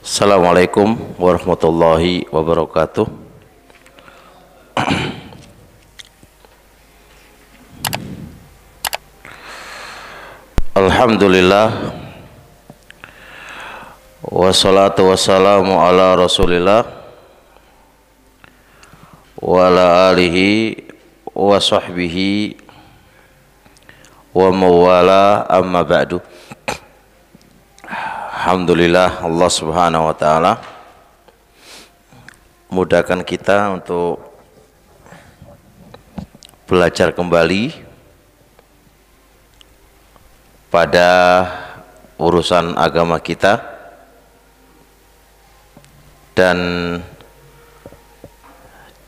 Assalamualaikum warahmatullahi wabarakatuh. Alhamdulillah, wassalatu wassalamu ala rasulillah wa ala alihi wa sahbihi wa mawala, amma ba'du. Alhamdulillah, Allah subhanahu wa ta'ala mudahkan kita untuk belajar kembali pada urusan agama kita. Dan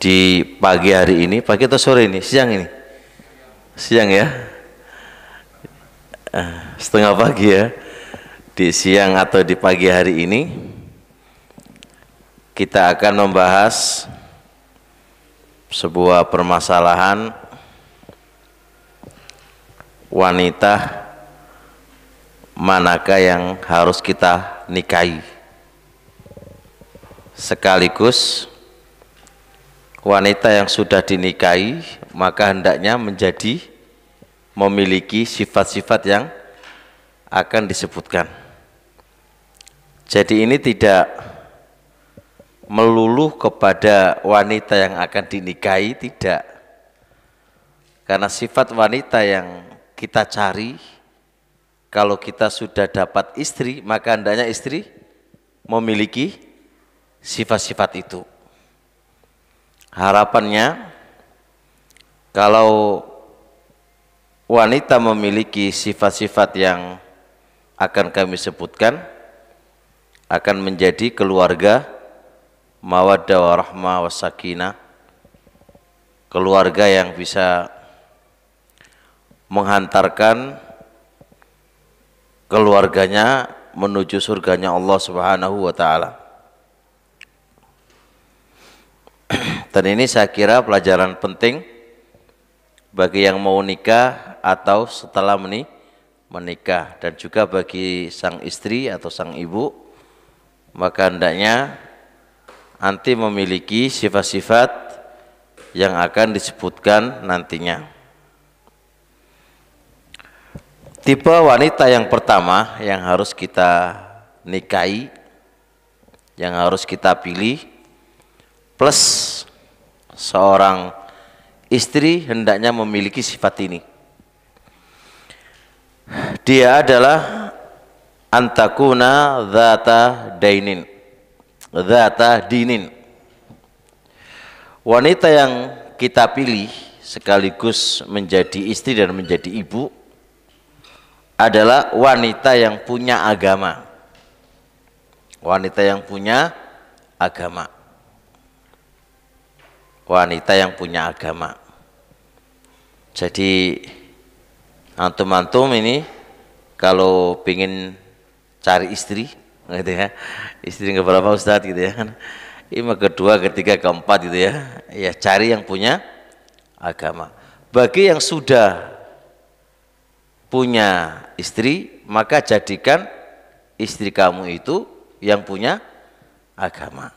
di pagi hari ini, pagi atau sore ini? Siang ini? Siang ya? Setengah pagi ya. Di siang atau di pagi hari ini kita akan membahas sebuah permasalahan wanita manakah yang harus kita nikahi, sekaligus wanita yang sudah dinikahi maka hendaknya memiliki sifat-sifat yang akan disebutkan. Jadi ini tidak melulu kepada wanita yang akan dinikahi, tidak. Karena sifat wanita yang kita cari, kalau kita sudah dapat istri, maka hendaknya istri memiliki sifat-sifat itu. Harapannya, kalau wanita memiliki sifat-sifat yang akan kami sebutkan, akan menjadi keluarga mawaddah warahmah wasakinah, keluarga yang bisa menghantarkan keluarganya menuju surganya Allah subhanahu wa ta'ala. Dan ini saya kira pelajaran penting bagi yang mau nikah atau setelah menikah, dan juga bagi sang istri atau sang ibu, maka hendaknya anti memiliki sifat-sifat yang akan disebutkan nantinya. Tipe wanita yang pertama yang harus kita nikahi, yang harus kita pilih, plus seorang istri hendaknya memiliki sifat ini. Dia adalah antakuna dzata dinin. Wanita yang kita pilih sekaligus menjadi istri dan menjadi ibu adalah wanita yang punya agama. Wanita yang punya agama. Wanita yang punya agama. Jadi antum-antum ini kalau pingin cari istri, gitu ya, istri nggak berapa Ustadz, gitu ya kan, ini kedua, ketiga, keempat, gitu ya, ya cari yang punya agama. Bagi yang sudah punya istri, maka jadikan istri kamu itu yang punya agama.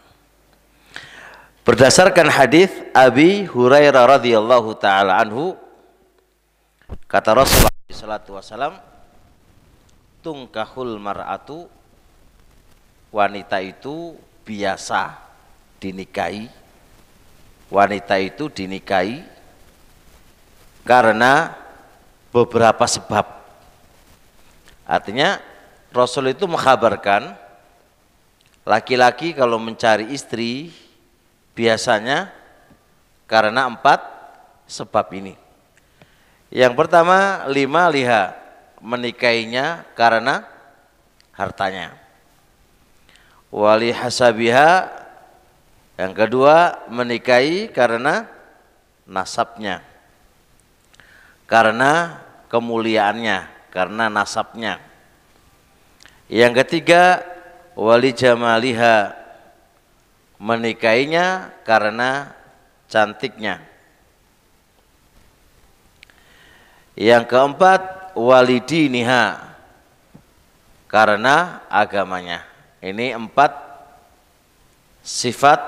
Berdasarkan hadis Abi Hurairah radhiyallahu taala anhu, kata Rasulullah sallallahu alaihi wasallam, tungkahul mar'atu, wanita itu biasa dinikahi. Wanita itu dinikahi karena beberapa sebab. Artinya Rasul itu mengkhabarkan laki-laki kalau mencari istri biasanya karena 4 sebab ini. Yang pertama, liha, menikahinya karena hartanya. Wali hasabiha, yang kedua menikahi karena nasabnya, karena kemuliaannya, karena nasabnya. Yang ketiga, wali jamaliha, menikahinya karena cantiknya. Yang keempat, walidiniha, karena agamanya. Ini 4 sifat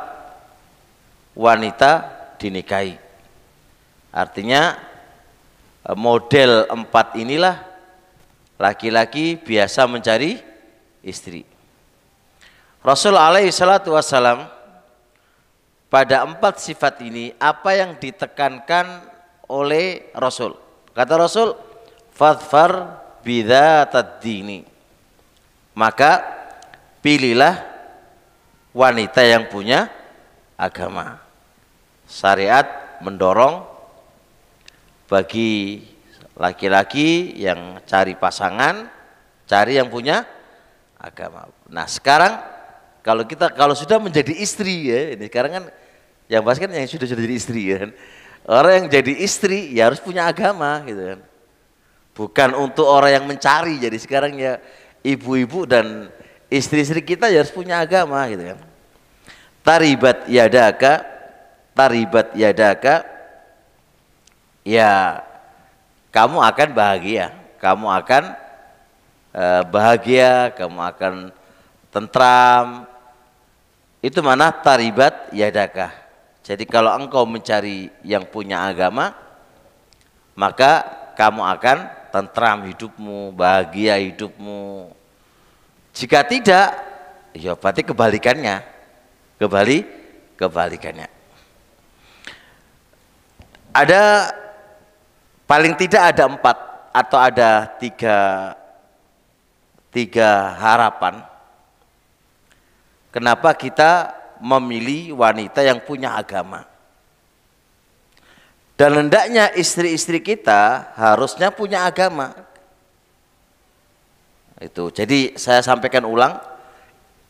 wanita dinikahi. Artinya model 4 inilah laki-laki biasa mencari istri. Rasul alaihi salatu wassalam pada 4 sifat ini apa yang ditekankan oleh Rasul? Kata Rasul, fadfar bidzatad dini. Maka pilihlah wanita yang punya agama. Syariat mendorong bagi laki-laki yang cari pasangan, cari yang punya agama. Nah sekarang kalau sudah menjadi istri ya, ini sekarang kan yang bahas kan yang sudah jadi istri ya kan. Orang yang jadi istri ya harus punya agama gitu kan. Bukan untuk orang yang mencari. Jadi sekarang ya ibu-ibu dan istri-istri kita ya harus punya agama gitu kan. Taribat yadaka, ya kamu akan bahagia, kamu akan bahagia, kamu akan tentram. Itu mana taribat yadaka. Jadi kalau engkau mencari yang punya agama, maka kamu akan tentram hidupmu, bahagia hidupmu. Jika tidak, ya berarti kebalikannya. Kebalikannya. Ada paling tidak ada 4 atau ada tiga harapan. Kenapa kita memilih wanita yang punya agama? Dan hendaknya istri-istri kita harusnya punya agama. Itu. Jadi saya sampaikan ulang,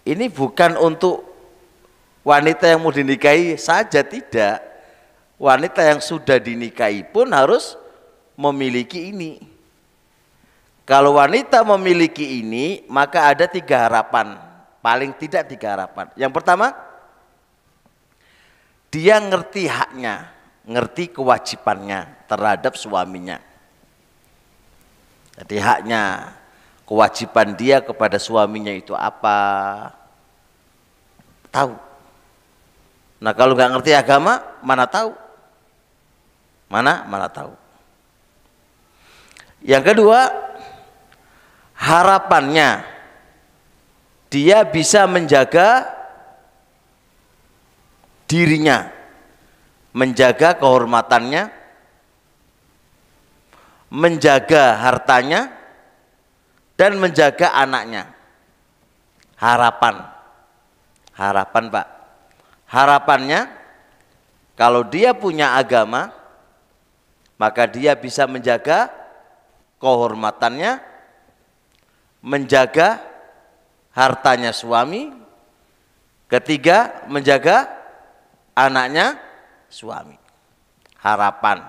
ini bukan untuk wanita yang mau dinikahi saja, tidak. Wanita yang sudah dinikahi pun harus memiliki ini. Kalau wanita memiliki ini, maka ada 3 harapan. Paling tidak 3 harapan. Yang pertama, dia ngerti haknya, ngerti kewajibannya terhadap suaminya. Jadi haknya, kewajiban dia kepada suaminya itu apa? Tahu. Nah kalau nggak ngerti agama, mana tahu? Mana tahu. Yang kedua, harapannya dia bisa menjaga dirinya, menjaga kehormatannya, menjaga hartanya, dan menjaga anaknya. Harapan Pak. Harapannya kalau dia punya agama, maka dia bisa menjaga kehormatannya, menjaga hartanya suami. Ketiga, menjaga anaknya suami. Harapan.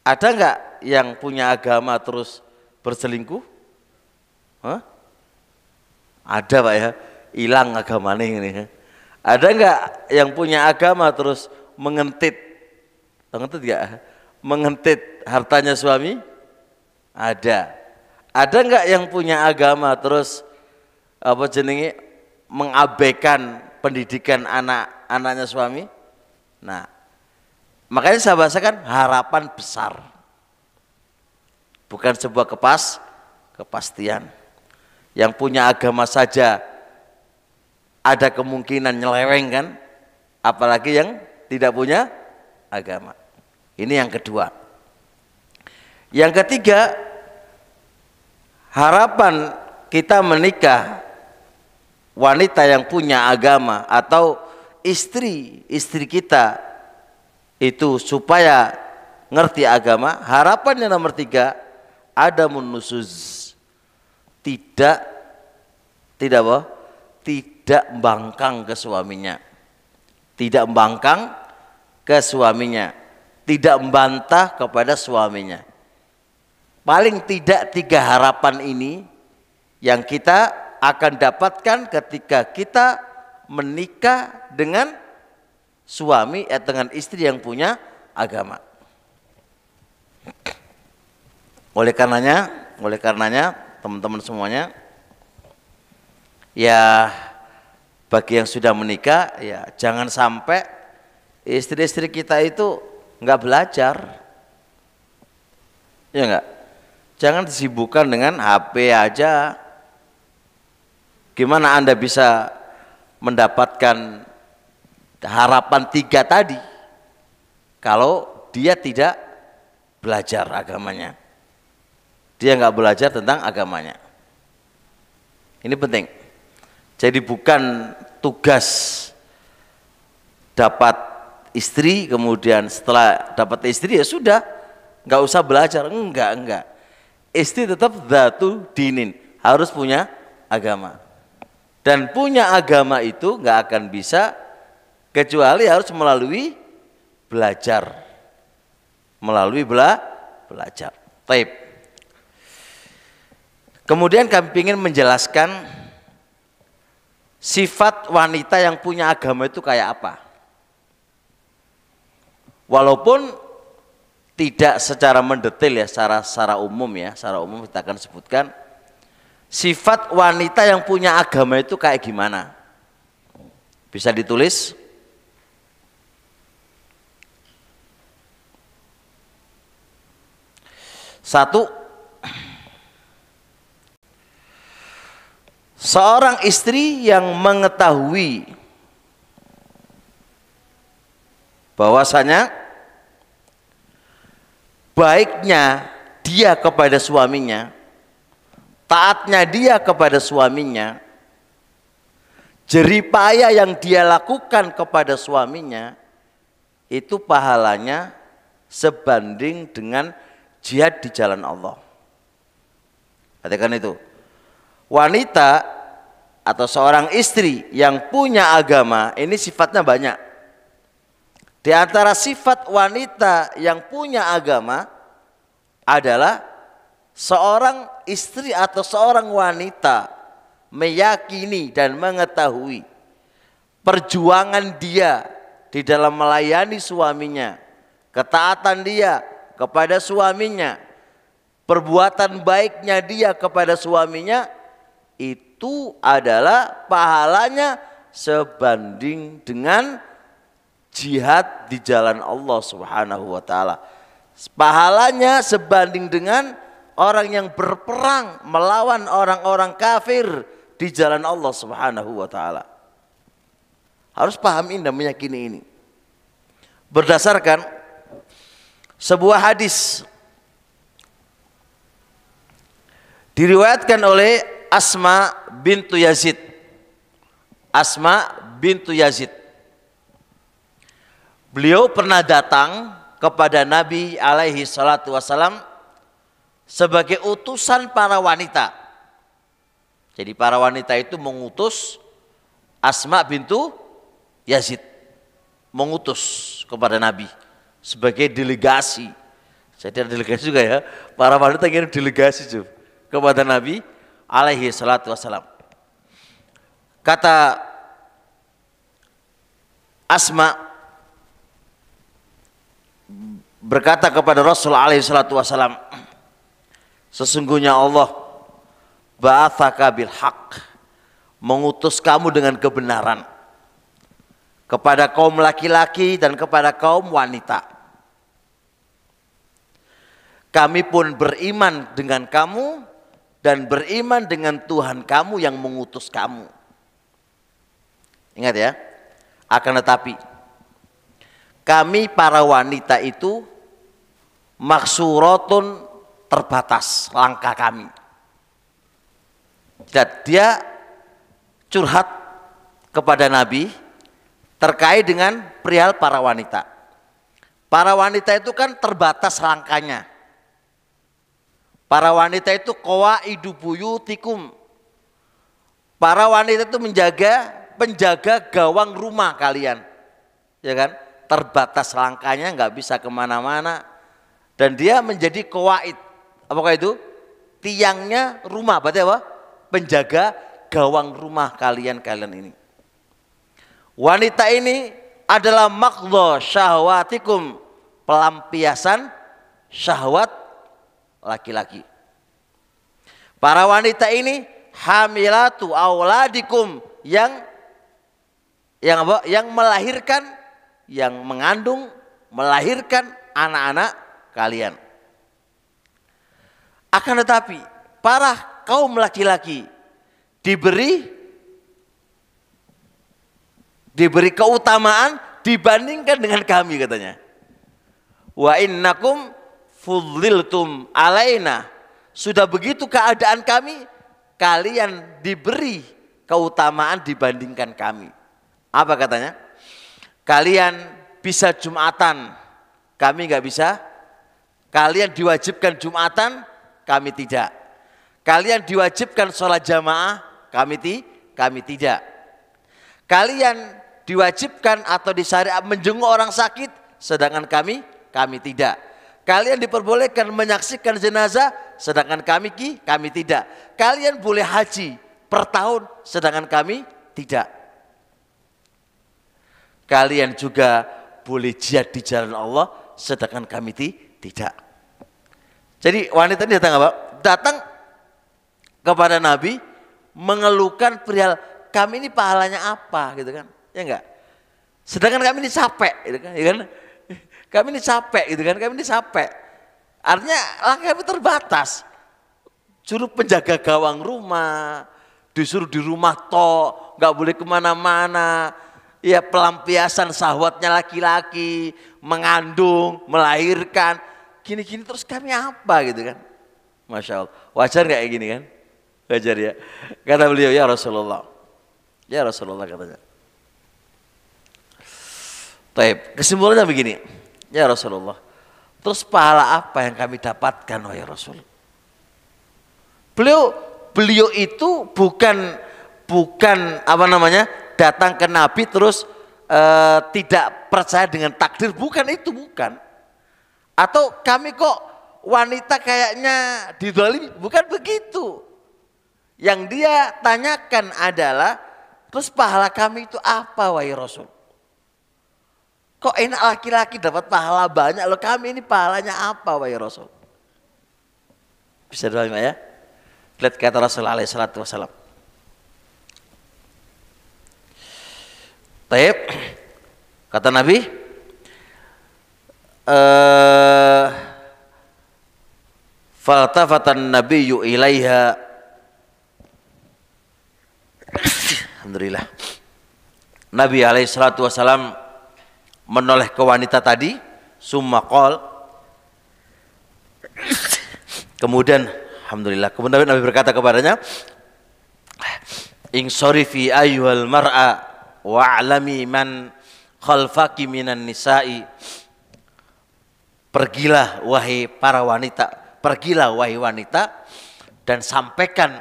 Ada enggak yang punya agama terus berselingkuh? Hah? Ada Pak ya, hilang agamanya ini. Ada enggak yang punya agama terus mengentit enggak? Mengentit hartanya suami? Ada. Ada enggak yang punya agama terus mengabaikan pendidikan anak-anaknya suami? Nah, makanya saya bahasakan harapan besar. Bukan sebuah kepastian. Yang punya agama saja ada kemungkinan nyeleweng kan, apalagi yang tidak punya agama. Ini yang kedua. Yang ketiga, harapan kita menikah wanita yang punya agama atau istri kita itu supaya ngerti agama. Harapan yang nomor 3, ada menusuz, tidak membangkang ke suaminya, tidak membangkang ke suaminya, tidak membantah kepada suaminya. Paling tidak 3 harapan ini yang kita akan dapatkan ketika kita menikah dengan suami atau dengan istri yang punya agama. Oleh karenanya teman-teman semuanya, ya bagi yang sudah menikah, ya jangan sampai istri-istri kita itu nggak belajar, ya nggak. Jangan disibukkan dengan HP aja. Gimana Anda bisa mendapatkan harapan 3 tadi kalau dia tidak belajar agamanya, dia nggak belajar tentang agamanya. Ini penting. Jadi bukan tugas dapat istri kemudian setelah dapat istri ya sudah nggak usah belajar, enggak. Istri tetap dzatu dinin, harus punya agama, dan punya agama itu nggak akan bisa kecuali harus melalui belajar, belajar. Taib. Kemudian kami ingin menjelaskan sifat wanita yang punya agama itu kayak apa. Walaupun tidak secara mendetail ya, secara umum ya, secara umum kita akan sebutkan sifat wanita yang punya agama itu kayak gimana. Bisa ditulis. Satu, seorang istri yang mengetahui bahwasanya baiknya dia kepada suaminya, taatnya dia kepada suaminya, jerih payah yang dia lakukan kepada suaminya, itu pahalanya sebanding dengan jihad di jalan Allah. Perhatikan itu. Wanita atau seorang istri yang punya agama ini sifatnya banyak. Di antara sifat wanita yang punya agama adalah seorang istri atau seorang wanita meyakini dan mengetahui perjuangan dia di dalam melayani suaminya, ketaatan dia kepada suaminya, perbuatan baiknya dia kepada suaminya, itu adalah pahalanya sebanding dengan jihad di jalan Allah Subhanahu wa taala. Pahalanya sebanding dengan orang yang berperang melawan orang-orang kafir di jalan Allah Subhanahu wa taala. Harus pahami dan meyakini ini. Berdasarkan sebuah hadis diriwayatkan oleh Asma bintu Yazid. Asma bintu Yazid. Beliau pernah datang kepada Nabi alaihi salatu wasalam sebagai utusan para wanita. Jadi para wanita itu mengutus Asma bintu Yazid, mengutus kepada Nabi sebagai delegasi. Jadi ada delegasi juga ya. Para wanita ingin delegasi juga kepada Nabi alaihi salatu wassalam. Kata Asma berkata kepada Rasul alaihi salatu wassalam, sesungguhnya Allah ba'atsaka bil haq, mengutus kamu dengan kebenaran kepada kaum laki-laki dan kepada kaum wanita. Kami pun beriman dengan kamu dan beriman dengan Tuhan kamu yang mengutus kamu. Ingat ya, akan tetapi kami para wanita itu maksuratun, terbatas langkah kami. Dia curhat kepada Nabi terkait dengan perihal para wanita. Para wanita itu kan terbatas langkahnya. Para wanita itu qawaidu buyutikum. Para wanita itu penjaga gawang rumah kalian, ya kan? Terbatas langkahnya, nggak bisa kemana-mana, dan dia menjadi qawaid. Apakah itu? Tiangnya rumah, berarti apa? Penjaga gawang rumah kalian ini. Wanita ini adalah maqdha syahwatikum, pelampiasan syahwat laki-laki. Para wanita ini hamilatu auladikum, yang Yang apa? Yang melahirkan, yang mengandung, melahirkan anak-anak kalian. Akan tetapi para kaum laki-laki diberi keutamaan dibandingkan dengan kami katanya. Wa innakum fuddiltum alaina. Sudah begitu keadaan kami, kalian diberi keutamaan dibandingkan kami. Apa katanya? Kalian bisa Jumatan, kami nggak bisa. Kalian diwajibkan Jumatan, kami tidak. Kalian diwajibkan sholat jamaah, kami tidak. Kalian diwajibkan atau disyariat menjenguk orang sakit, sedangkan kami tidak. Kalian diperbolehkan menyaksikan jenazah, sedangkan kami tidak. Kalian boleh haji per tahun, sedangkan kami tidak. Kalian juga boleh jihad di jalan Allah, sedangkan kami tidak. Jadi wanita ini datang apa? Datang kepada Nabi mengeluhkan perihal kami ini pahalanya apa gitu kan? Ya enggak? Sedangkan kami ini capek gitu kan? Ya kan? Kami ini capek gitu kan? Kami ini capek. Artinya langkah kami terbatas. Suruh penjaga gawang rumah, disuruh di rumah toh, nggak boleh kemana-mana. Ya pelampiasan syahwatnya laki-laki, mengandung, melahirkan, gini-gini terus kami apa gitu kan? Masya Allah, wajar nggak kayak gini kan? Wajar ya. Kata beliau, ya Rasulullah katanya. Taib, kesimpulannya begini, ya Rasulullah. Terus pahala apa yang kami dapatkan wahai Rasul? Beliau itu bukan apa namanya? Datang ke Nabi terus tidak percaya dengan takdir, bukan. Atau kami kok wanita kayaknya dizalimi, bukan begitu. Yang dia tanyakan adalah terus pahala kami itu apa wahai Rasul? Kok enak laki-laki dapat pahala banyak, loh kami ini pahalanya apa wahai Rasul? Bisa doang ya? Lihat kata Rasul alaihi salatu wassalam. Taib, kata Nabi, faltafatan nabiyyu ilaiha. Alhamdulillah. Nabi alaihi salatu wasalam menoleh ke wanita tadi, summa qol. Kemudian alhamdulillah, kemudian Nabi berkata kepadanya, "Insorifi ayyuhal mar'a wa'lami man khalfaki minan nisa'i." Pergilah wahai wanita dan sampaikan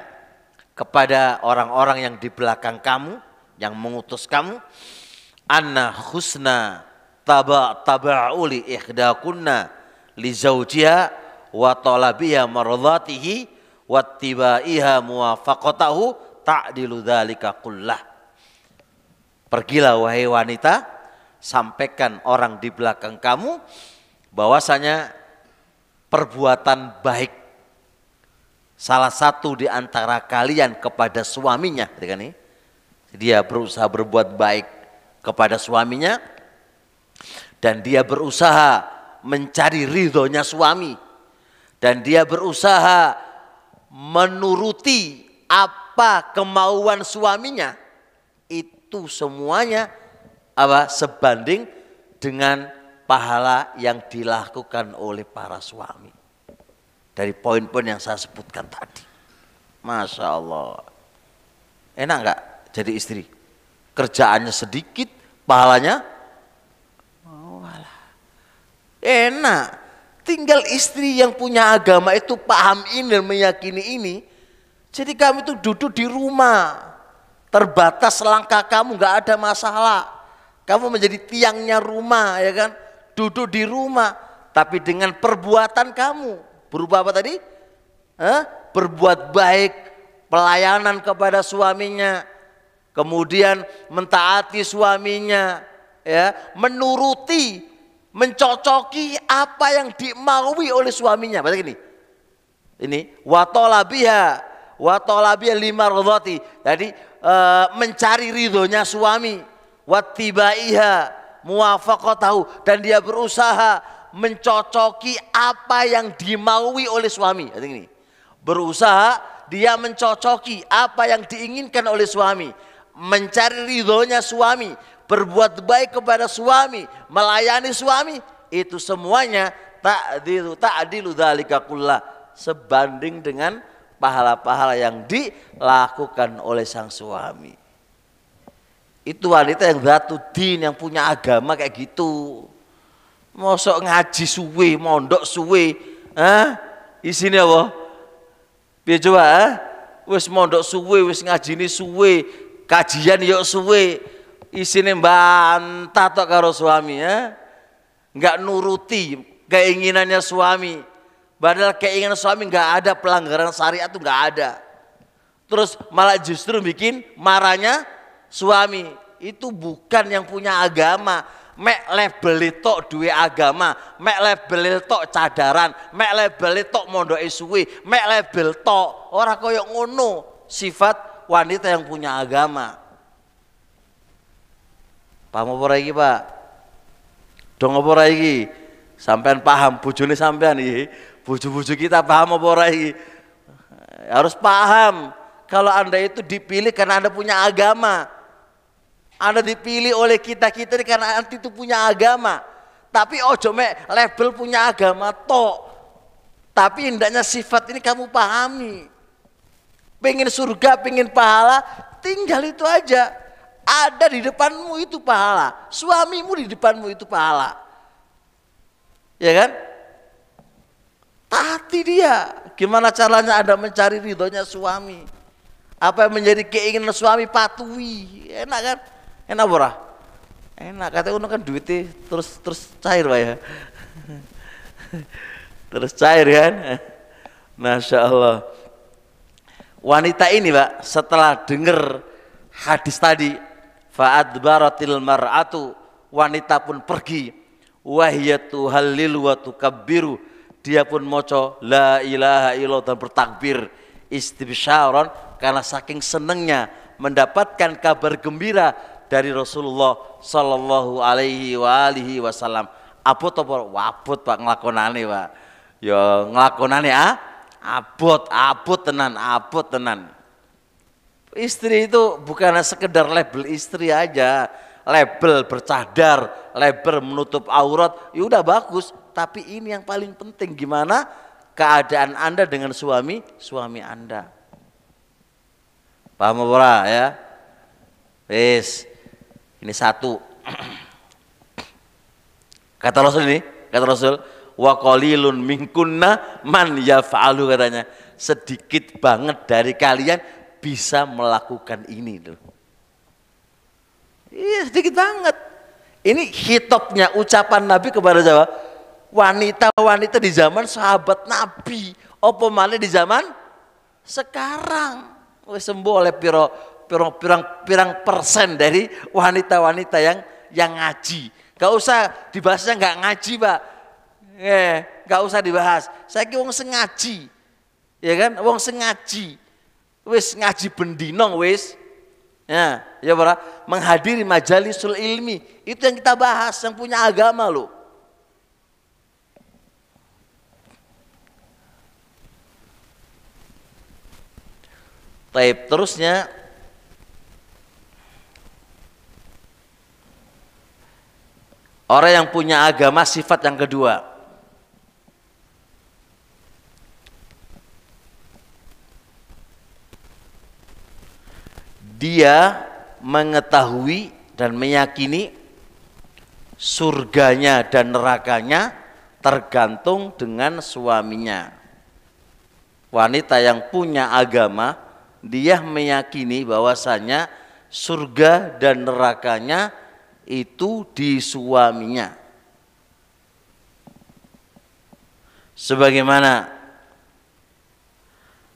kepada orang-orang yang di belakang kamu, yang mengutus kamu, anna husna taba'uli ihdakunna li zawjiha wa talabiha mardhatihi wa tibaiha muwafaqatahu ta'dilu dzalika kullah. Pergilah wahai wanita, sampaikan orang di belakang kamu bahwasanya perbuatan baik salah satu di antara kalian kepada suaminya, dia berusaha berbuat baik kepada suaminya dan dia berusaha mencari ridhonya suami dan dia berusaha menuruti apa kemauan suaminya, itu semuanya sebanding dengan pahala yang dilakukan oleh para suami. Dari poin-poin yang saya sebutkan tadi. Masya Allah. Enak nggak jadi istri? Kerjaannya sedikit, pahalanya enak. Tinggal istri yang punya agama itu paham ini dan meyakini ini. Jadi kami itu duduk di rumah, terbatas langkah kamu, nggak ada masalah. Kamu menjadi tiangnya rumah, ya kan? Duduk di rumah, tapi dengan perbuatan kamu berupa apa tadi? Berbuat baik, pelayanan kepada suaminya, kemudian mentaati suaminya, ya, menuruti, mencocoki apa yang dimaui oleh suaminya. Berarti ini watolabiha limardhati. Jadi mencari ridhonya suami, wattibaiha muwafaqatahu, dan dia berusaha mencocoki apa yang dimaui oleh suami. Ini berusaha dia mencocoki apa yang diinginkan oleh suami, mencari ridhonya suami, berbuat baik kepada suami, melayani suami, itu semuanya ta'dilu dzalika kullah, sebanding dengan pahala-pahala yang dilakukan oleh sang suami. Itu wanita yang dzatuddin, yang punya agama kayak gitu. Mosok ngaji suwe, mondok suwe, isine apa? Piye coba, wis mondok suwe, wis ngajini suwe, kajian yo suwe, isine bantah tok karo suami, nggak nuruti keinginannya suami. Padahal keinginan suami nggak ada, pelanggaran syariat tuh nggak ada. Terus malah justru bikin marahnya suami. Itu bukan yang punya agama. Mek label tok duwe agama, mek label tok cadaran, mek label tok mondoke suwe, mek label tok, ora kaya ngono sifat wanita yang punya agama. Paham apa ora iki, Pak? Dong apa ora iki? Sampean paham bojone sampean iki? Bojo-bojo kita paham apa ora iki? Harus paham kalau Anda itu dipilih karena Anda punya agama. Anda dipilih oleh kita-kita karena Anda itu punya agama. Tapi ojo mek label punya agama tok. Tapi hendaknya sifat ini kamu pahami. Pengen surga, pengen pahala, tinggal itu aja. Ada di depanmu itu pahala, suamimu di depanmu itu pahala. Ya kan? Taati dia. Gimana caranya Anda mencari ridhonya suami? Apa yang menjadi keinginan suami, patuhi. Enak kan? Enak ora? Enak, katanya ono kan duitnya terus cair Pak ya. Terus cair kan? Masya Allah. Wanita ini Pak, setelah dengar hadis tadi, fa'adbaratil mar'atu, wanita pun pergi, wahiyatu hallilu wa tukabbiru, dia pun moco la ilaha illallah dan bertakbir istibsyaron, karena saking senengnya mendapatkan kabar gembira dari Rasulullah sallallahu alaihi wasallam. Abot apa? Wabot Pak nglakonane Pak. Ya nglakonane abot tenan. Istri itu bukan sekedar label istri aja, label bercadar, label menutup aurat, ya udah bagus. Tapi ini yang paling penting, gimana keadaan Anda dengan suami Anda. Paham apa ya? Wis. Ini satu. Kata Rasul, wa qalilun minkunna man yaf'alu, katanya. Sedikit banget dari kalian bisa melakukan ini tuh. Iya, sedikit banget. Ini hitopnya ucapan Nabi kepada siapa? Wanita-wanita di zaman sahabat Nabi. Apa malah di zaman sekarang. Wis sembuh oleh pirang persen dari wanita-wanita yang ngaji. Gak usah dibahasnya, nggak ngaji Pak. Gak usah dibahas. Saya kira wong sengaji, ya kan? Wong sengaji, wis ngaji bendinong wis. Ya para menghadiri majalisul ilmi, itu yang kita bahas, yang punya agama loh. Taib terusnya. Orang yang punya agama, sifat yang kedua, dia mengetahui dan meyakini surganya dan nerakanya tergantung dengan suaminya. Wanita yang punya agama, dia meyakini bahwasanya surga dan nerakanya itu di suaminya. Sebagaimana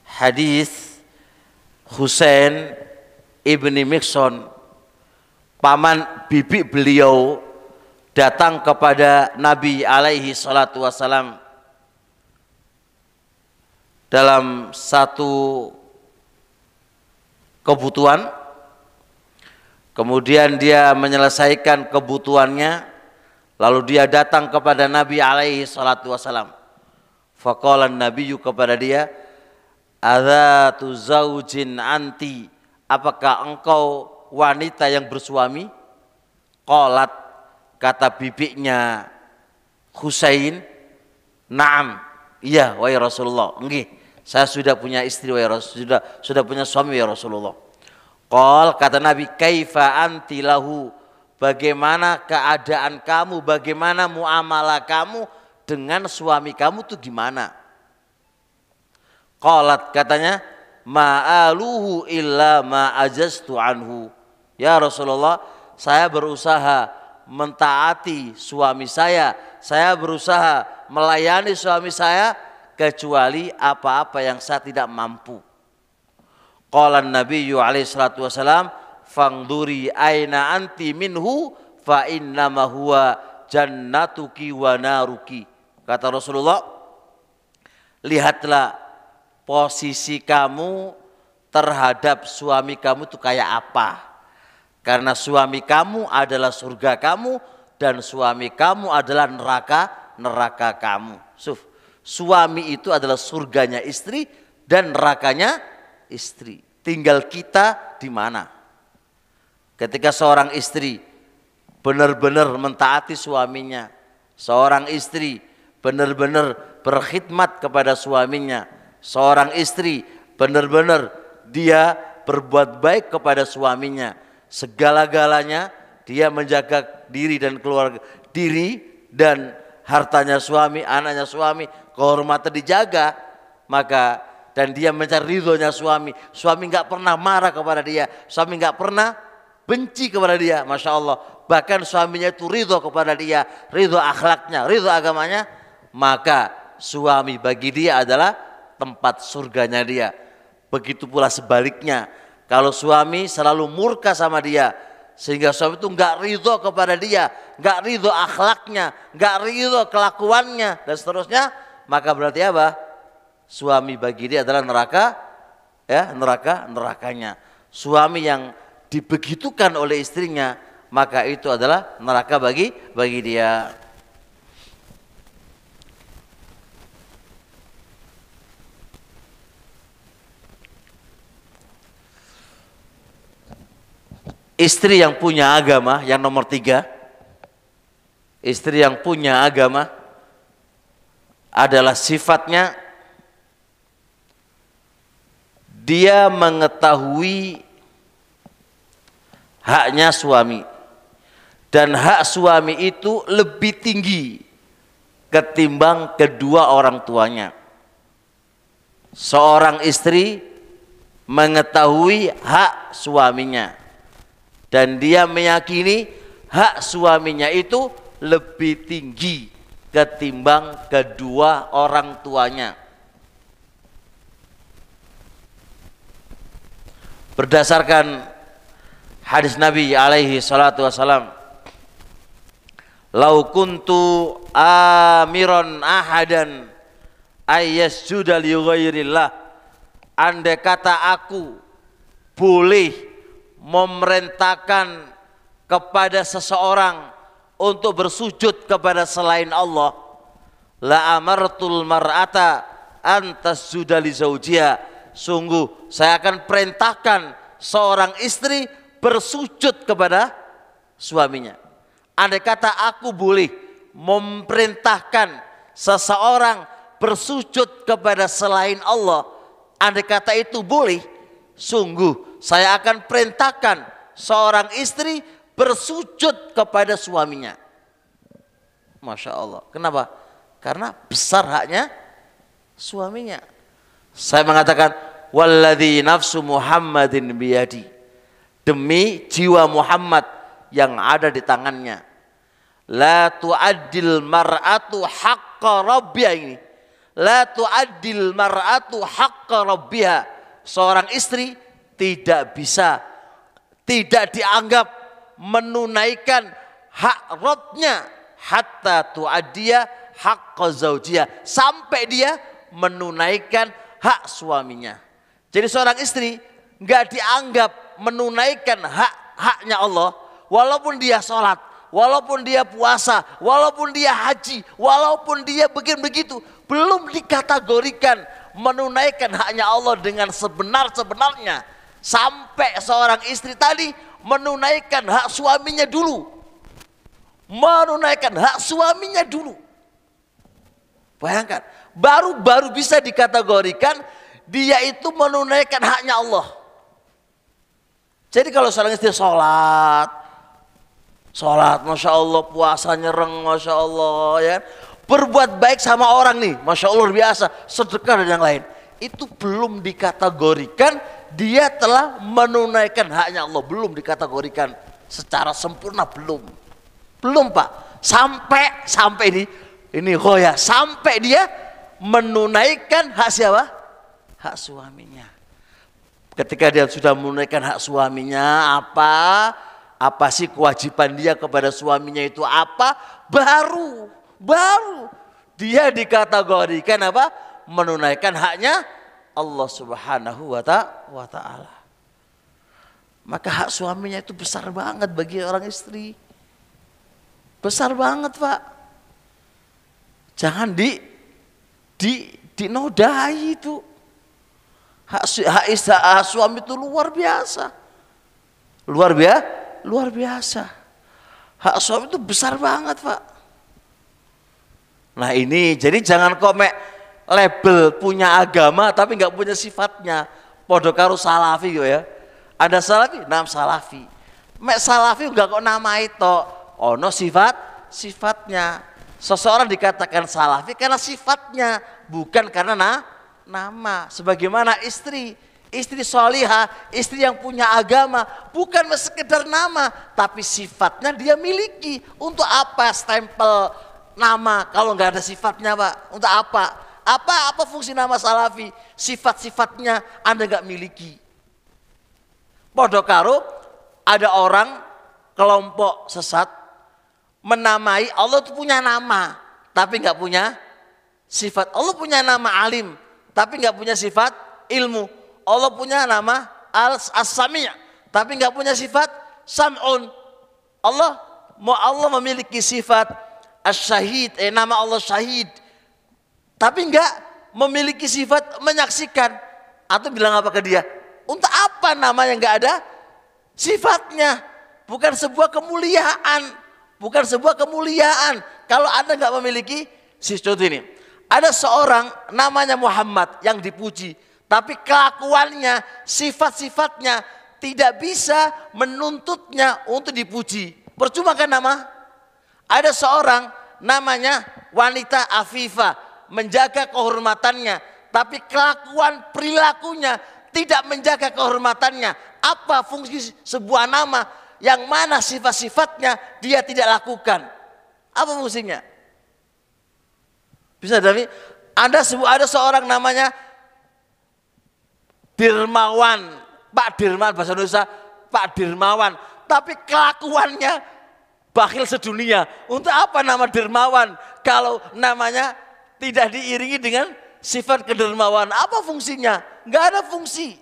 hadis Husain ibni Mikson, paman bibi beliau, datang kepada Nabi alaihi salatu wassalam dalam satu kebutuhan. kemudian dia menyelesaikan kebutuhannya, lalu dia datang kepada Nabi alaihi salatu wasalam. Faqala nabiyyu kepada dia, adzatu zaujin anti, apakah engkau wanita yang bersuami? Qalat, kata bibinya Husain, na'am, iya wahai Rasulullah, nggih, saya sudah punya istri wahai Rasul, sudah punya suami ya Rasulullah. Qal, kata Nabi, kaifa anti lahu, bagaimana keadaan kamu, bagaimana muamalah kamu dengan suami kamu tuh gimana? Qalat, katanya, ma'aluhu illa ma'ajastu anhu. Ya Rasulullah, saya berusaha mentaati suami saya berusaha melayani suami saya, kecuali apa-apa yang saya tidak mampu. Qala Nabiyyu alaihi salatu wasalam, fangduri aina anti minhu fa innama huwa jannatuki wa naruki. Kata Rasulullah, lihatlah posisi kamu terhadap suami kamu itu kayak apa. Karena suami kamu adalah surga kamu dan suami kamu adalah neraka kamu. Suami itu adalah surganya istri dan nerakanya istri. Tinggal kita di mana. Ketika seorang istri benar-benar mentaati suaminya, seorang istri benar-benar berkhidmat kepada suaminya, seorang istri benar-benar dia berbuat baik kepada suaminya, segala-galanya dia menjaga diri dan keluarga, diri dan hartanya suami, anaknya suami, kehormatan dijaga, maka dan dia mencari ridhonya suami nggak pernah marah kepada dia, suami nggak pernah benci kepada dia, masya Allah, bahkan suaminya itu ridho kepada dia, ridho akhlaknya, ridho agamanya, maka suami bagi dia adalah tempat surganya dia. Begitu pula sebaliknya, kalau suami selalu murka sama dia, sehingga suami itu nggak ridho kepada dia, nggak ridho akhlaknya, nggak ridho kelakuannya dan seterusnya, maka berarti apa? Suami bagi dia adalah neraka, ya, nerakanya. Suami yang dibegitukan oleh istrinya, maka itu adalah neraka bagi dia. Istri yang punya agama, yang nomor 3, istri yang punya agama adalah sifatnya dia mengetahui haknya suami, dan hak suami itu lebih tinggi ketimbang kedua orang tuanya. Seorang istri mengetahui hak suaminya dan dia meyakini hak suaminya itu lebih tinggi ketimbang kedua orang tuanya. Berdasarkan hadis Nabi alaihi salatu wasalam, lau kuntu amiron ahadan ayyasjuda li ghairillah, andai kata aku boleh memerintahkan kepada seseorang untuk bersujud kepada selain Allah, la amartul mar'ata antasjuda li zaujiha, sungguh saya akan perintahkan seorang istri bersujud kepada suaminya. Andai kata aku boleh memerintahkan seseorang bersujud kepada selain Allah, andai kata itu boleh, sungguh saya akan perintahkan seorang istri bersujud kepada suaminya. Masya Allah. Kenapa? Karena besar haknya suaminya. Saya mengatakan, walladzi nafsu Muhammadin biyadi, demi jiwa Muhammad yang ada di tangannya, la tu'addil mar'atu haqqa rabbiha, ini la tu'addil mar'atu haqqa rabbiha, seorang istri tidak bisa, tidak dianggap menunaikan hak Rabbnya, hatta tu'addiya haqqa zaujiha, sampai dia menunaikan hak suaminya. Jadi seorang istri nggak dianggap menunaikan hak haknya Allah, walaupun dia sholat, walaupun dia puasa, walaupun dia haji, walaupun dia begitu, belum dikategorikan menunaikan haknya Allah dengan sebenar-sebenarnya. Sampai seorang istri tadi menunaikan hak suaminya dulu. Menunaikan hak suaminya dulu. Bayangkan, baru bisa dikategorikan dia itu menunaikan haknya Allah. Jadi kalau seorang istri sholat, Masya Allah, puasa nyereng, Masya Allah, ya, berbuat baik sama orang nih, Masya Allah luar biasa, sedekah dan yang lain, itu belum dikategorikan dia telah menunaikan haknya Allah, belum dikategorikan secara sempurna, belum Pak, sampai ini goya, sampai dia menunaikan hak siapa? Hak suaminya. Ketika dia sudah menunaikan hak suaminya, apa sih kewajiban dia kepada suaminya itu apa? Baru dia dikategorikan apa? Menunaikan haknya Allah Subhanahu wa ta'ala. Maka hak suaminya itu besar banget bagi orang istri. Besar banget, Pak. Jangan dinodai itu. Hak suami itu luar biasa. Luar biasa. Hak suami itu besar banget, Pak. Nah ini, jadi jangan komen label punya agama tapi nggak punya sifatnya. Podo karo salafi gitu ya. Ada salafi, nam salafi. Mek salafi enggak kok nama itu. Ono sifatnya. Seseorang dikatakan salafi karena sifatnya, bukan karena nama. Sebagaimana istri solihah, istri yang punya agama, bukan sekedar nama, tapi sifatnya dia miliki. Untuk apa stempel nama kalau nggak ada sifatnya, Pak? Untuk apa? Apa fungsi nama salafi? Sifat-sifatnya Anda nggak miliki. Podo karo ada orang kelompok sesat menamai Allah itu punya nama, tapi nggak punya sifat. Allah punya nama alim, tapi nggak punya sifat ilmu. Allah punya nama as-sami', tapi nggak punya sifat sam'un. Allah memiliki sifat as-syahid, nama Allah syahid, tapi nggak memiliki sifat menyaksikan. Atau bilang apa ke dia? Untuk apa nama yang nggak ada sifatnya? Bukan sebuah kemuliaan. Kalau Anda nggak memiliki contoh ini. Ada seorang namanya Muhammad yang dipuji, tapi kelakuannya, sifat-sifatnya tidak bisa menuntutnya untuk dipuji. Percuma kan nama? Ada seorang namanya wanita Afifah, menjaga kehormatannya, tapi kelakuan perilakunya tidak menjaga kehormatannya. Apa fungsi sebuah nama yang mana sifat-sifatnya dia tidak lakukan? Apa fungsinya? Bisa dari ada seorang namanya Dirmawan, Pak Dirmawan, bahasa Indonesia Pak Dirmawan, tapi kelakuannya bakhil sedunia. Untuk apa nama Dirmawan kalau namanya tidak diiringi dengan sifat kedermawan? Apa fungsinya? Nggak ada fungsi.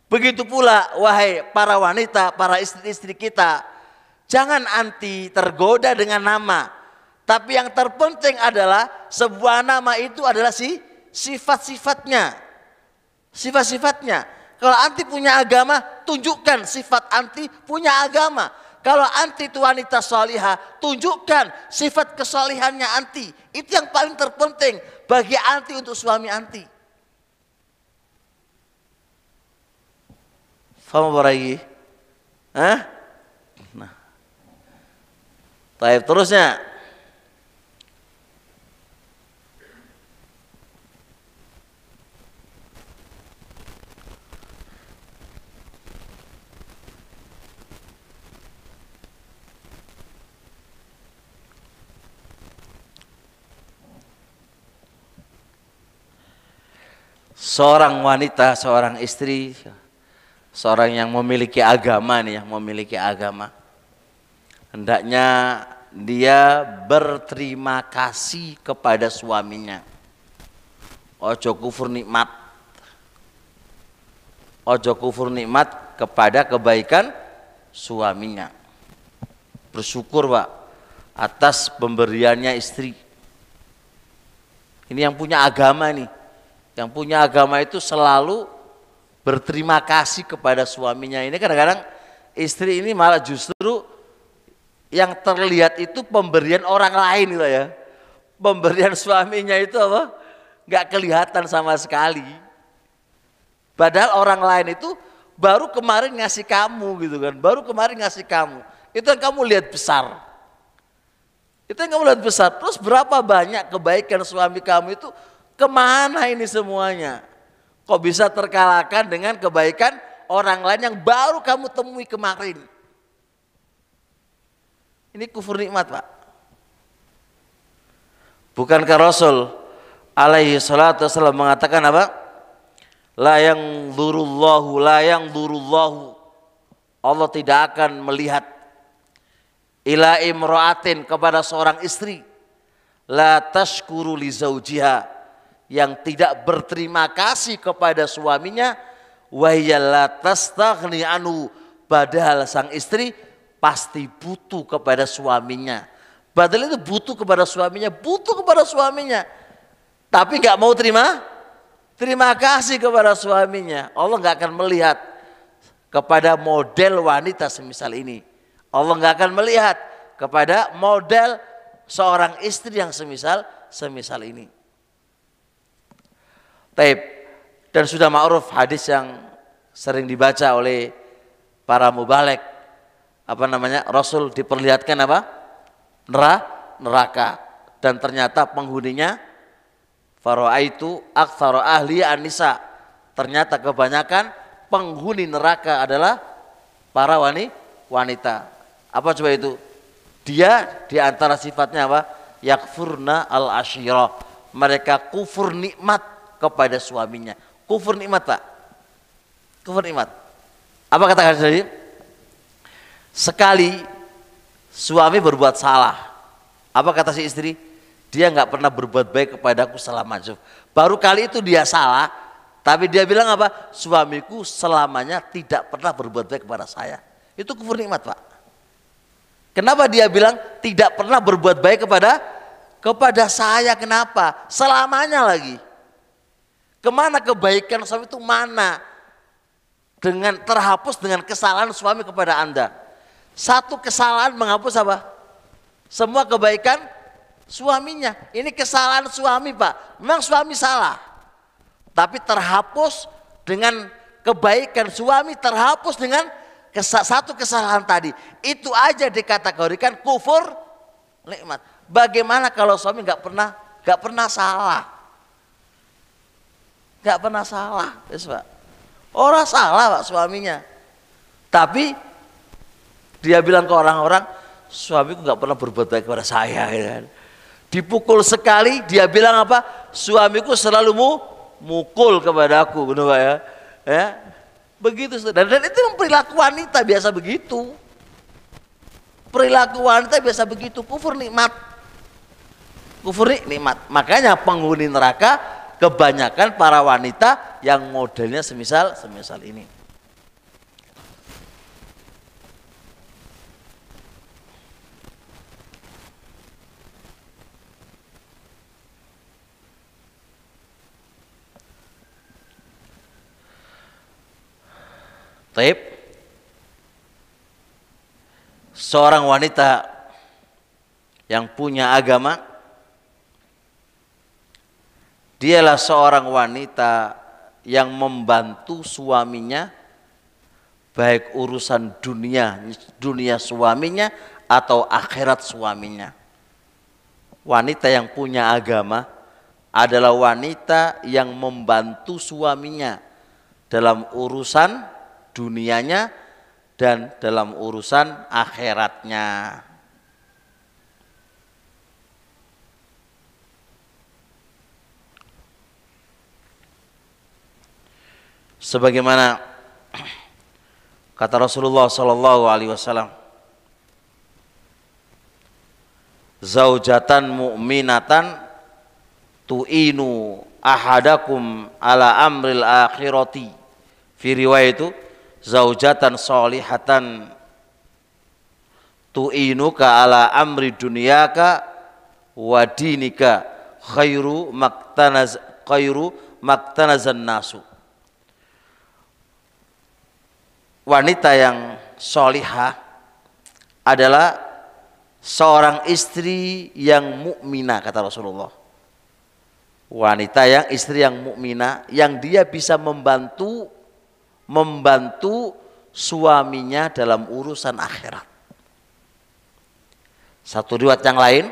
Begitu pula wahai para wanita, para istri-istri kita, jangan anti tergoda dengan nama. Tapi yang terpenting adalah sebuah nama itu adalah sifat-sifatnya. Sifat-sifatnya. Kalau anti punya agama, tunjukkan sifat anti punya agama. Kalau anti itu wanita solihah, tunjukkan sifat kesolihannya anti. Itu yang paling terpenting bagi anti untuk suami anti. Faham apa lagi? Hah? Nah. Taib terusnya. Seorang wanita, seorang istri, seorang yang memiliki agama nih, yang memiliki agama, hendaknya dia berterima kasih kepada suaminya. Ojo kufur nikmat. Ojo kufur nikmat kepada kebaikan suaminya. Bersyukur Pak atas pemberiannya istri. Ini yang punya agama nih. Yang punya agama itu selalu berterima kasih kepada suaminya. Ini kadang-kadang istri ini malah justru yang terlihat itu pemberian orang lain gitu ya. Pemberian suaminya itu apa? Nggak kelihatan sama sekali. Padahal orang lain itu baru kemarin ngasih kamu gitu kan. Baru kemarin ngasih kamu. Itu yang kamu lihat besar. Itu yang kamu lihat besar. Terus berapa banyak kebaikan suami kamu itu kemana ini semuanya? Kok bisa terkalahkan dengan kebaikan orang lain yang baru kamu temui kemarin? Ini kufur nikmat Pak. Bukankah Rasul alaihi salatu wasallam mengatakan apa? La yang durullahu, Allah tidak akan melihat ila imra'atin kepada seorang istri la tashkuru li zaujiha, yang tidak berterima kasih kepada suaminya, wa hiya la tastaghni anhu, padahal sang istri pasti butuh kepada suaminya. Padahal itu butuh kepada suaminya, tapi nggak mau terima kasih kepada suaminya. Allah nggak akan melihat kepada model wanita semisal ini. Allah nggak akan melihat kepada model seorang istri yang semisal ini. Taib. Dan sudah ma'ruf hadis yang sering dibaca oleh para mubalek. Apa namanya? Rasul diperlihatkan apa? Neraka. Dan ternyata penghuninya fara'aitu aktsara ahli an-nisa. Ternyata kebanyakan penghuni neraka adalah para wanita. Apa coba itu? Dia di antara sifatnya apa? Yakfurna al-ashirah. Mereka kufur nikmat kepada suaminya. Kufur nikmat Pak. Kufur nikmat. Apa kata tadi? Sekali suami berbuat salah. Apa kata si istri? Dia nggak pernah berbuat baik kepadaku selama hidup. Baru kali itu dia salah, tapi dia bilang apa? Suamiku selamanya tidak pernah berbuat baik kepada saya. Itu kufur nikmat Pak. Kenapa dia bilang tidak pernah berbuat baik kepada saya? Kenapa? Selamanya lagi. Kemana kebaikan suami itu mana? Dengan terhapus dengan kesalahan suami kepada Anda. Satu kesalahan menghapus apa? Semua kebaikan suaminya. Ini kesalahan suami Pak. Memang suami salah. Tapi terhapus dengan kebaikan suami, terhapus dengan satu kesalahan tadi. Itu aja dikategorikan kufur nikmat. Bagaimana kalau suami nggak pernah salah? Nggak pernah salah, yes, Pak. Orang salah Pak suaminya. Tapi dia bilang ke orang-orang, suamiku nggak pernah berbuat baik kepada saya, gitu kan. Dipukul sekali, dia bilang apa? Suamiku selalu mukul kepada aku, benar Pak ya? Ya, begitu. Dan itu perilaku wanita biasa begitu. Perilaku wanita biasa begitu. Kufur nikmat. Kufur nikmat. Makanya penghuni neraka kebanyakan para wanita yang modelnya semisal ini. Taib. Seorang wanita yang punya agama, dialah seorang wanita yang membantu suaminya baik urusan dunia suaminya atau akhirat suaminya. Wanita yang punya agama adalah wanita yang membantu suaminya dalam urusan dunianya dan dalam urusan akhiratnya. Sebagaimana kata Rasulullah sallallahu alaihi wasallam, zaujatan mu'minatan tu'inu ahadakum ala amril akhirati. Fi riwayat itu zaujatan solihatan tu'inuka ala amri dunyaka wa dinika khairu maktanazan nasu. Wanita yang solihah adalah seorang istri yang mukminah, kata Rasulullah. Wanita yang istri yang mukminah, yang dia bisa membantu suaminya dalam urusan akhirat. Satu riwayat yang lain,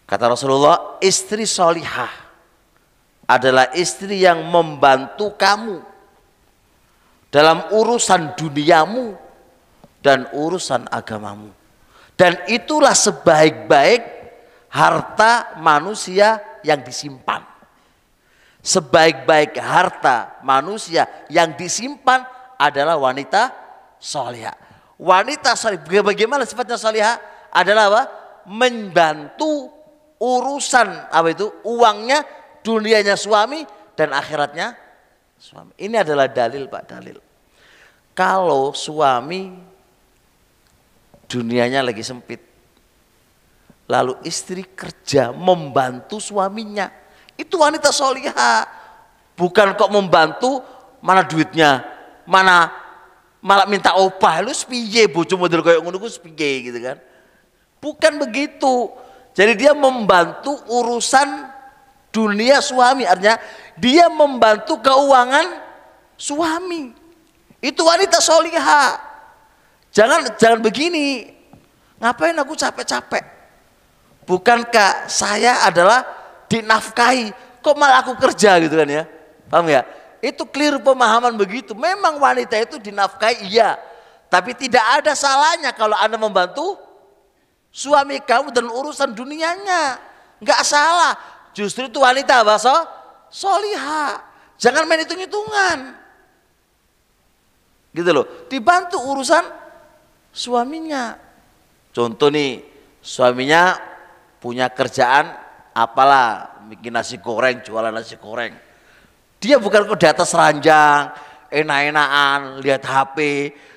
kata Rasulullah, istri solihah adalah istri yang membantu kamu dalam urusan duniamu dan urusan agamamu. Dan itulah sebaik-baik harta manusia yang disimpan. Sebaik-baik harta manusia yang disimpan adalah wanita solihah. Wanita solihah, bagaimana sifatnya solihah? Adalah apa? Membantu urusan apa itu? Uangnya, dunianya suami dan akhiratnya suami. Ini adalah dalil, Pak, dalil. Kalau suami dunianya lagi sempit, lalu istri kerja membantu suaminya, itu wanita solihah. Bukan kok membantu, mana duitnya, mana malah minta opah, lu sepiye bojo model kayak ngono ku sepiye gitu kan. Bukan begitu. Jadi dia membantu urusan dunia suami, artinya dia membantu keuangan suami. Itu wanita solihah. Jangan begini. Ngapain aku capek-capek? Bukankah saya adalah dinafkahi? Kok malah aku kerja gitu kan ya? Paham ya? Itu keliru pemahaman begitu. Memang wanita itu dinafkahi, iya. Tapi tidak ada salahnya kalau Anda membantu suami kamu dan urusan dunianya. Enggak salah. Justru itu wanita apa? Solihah. Jangan main hitung-hitungan. Gitu loh. Dibantu urusan suaminya. Contoh nih, suaminya punya kerjaan apalah, bikin nasi goreng, jualan nasi goreng. Dia bukan kok di atas ranjang, enak-enakan, lihat HP,